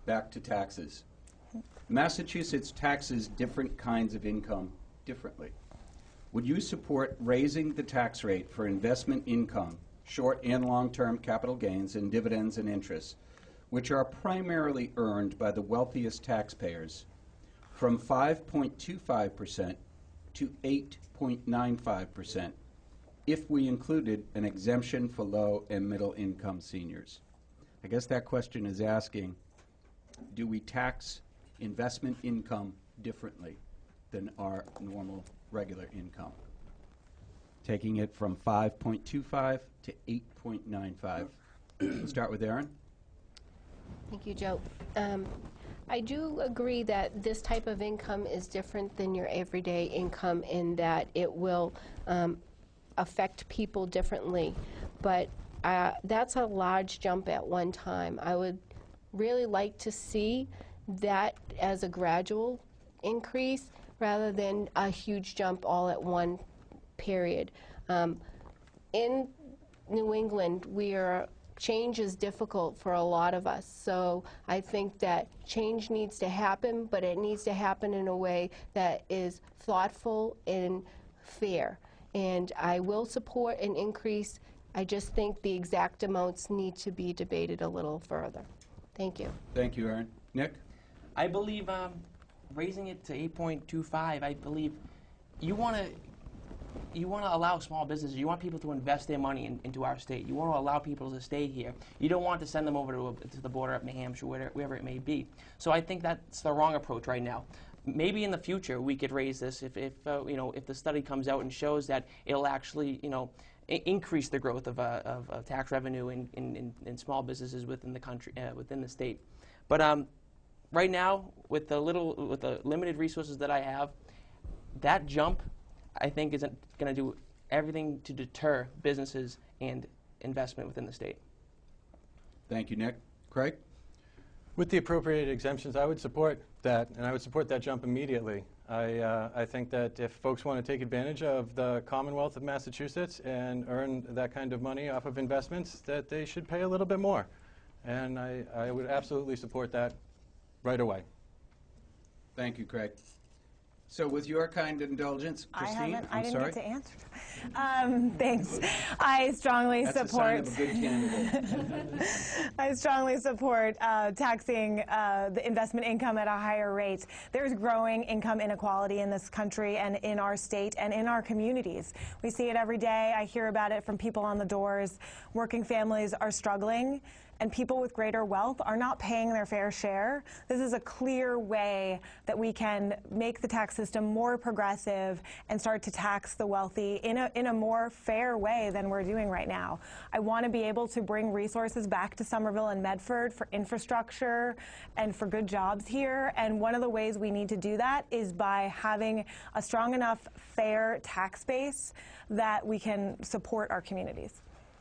back to taxes. Massachusetts taxes different kinds of income differently. Would you support raising the tax rate for investment income, short and long-term capital gains and dividends and interest, which are primarily earned by the wealthiest taxpayers, from 5.25% to 8.95% if we included an exemption for low and middle income seniors? I guess that question is asking, do we tax investment income differently than our normal regular income? Taking it from 5.25 to 8.95. We'll start with Aaron. Thank you, Joe. I do agree that this type of income is different than your everyday income in that it will affect people differently. But that's a large jump at one time. I would really like to see that as a gradual increase rather than a huge jump all at one period. In New England, change is difficult for a lot of us, so I think that change needs to happen, but it needs to happen in a way that is thoughtful and fair. And I will support an increase. I just think the exact amounts need to be debated a little further. Thank you. Thank you, Aaron. Nick? I believe raising it to 8.25, I believe you want to allow small businesses, you want people to invest their money into our state. You want to allow people to stay here. You don't want to send them over to the border of New Hampshire, wherever it may be. So I think that's the wrong approach right now. Maybe in the future we could raise this if the study comes out and shows that it'll actually increase the growth of tax revenue in small businesses within the country, within the state. But right now, with the limited resources that I have, that jump, I think, isn't going to do everything to deter businesses and investment within the state. Thank you, Nick. Craig? With the appropriate exemptions, I would support that, and I would support that jump immediately. I think that if folks want to take advantage of the Commonwealth of Massachusetts and earn that kind of money off of investments, that they should pay a little bit more. And I would absolutely support that right away. Thank you, Craig. So with your kind indulgence, Christine, I didn't sorry. get to answer. Thanks. I strongly That's support. a sign of a good candidate. I strongly support taxing the investment income at a higher rate. There's growing income inequality in this country and in our state and in our communities. We see it every day. I hear about it from people on the doors. Working families are struggling, and people with greater wealth are not paying their fair share. This is a clear way that we can make the tax system more progressive and start to tax the wealthy in a more fair way than we're doing right now. I want to be able to bring resources back to Somerville and Medford for infrastructure and for good jobs here, and one of the ways we need to do that is by having a strong enough fair tax base that we can support our communities.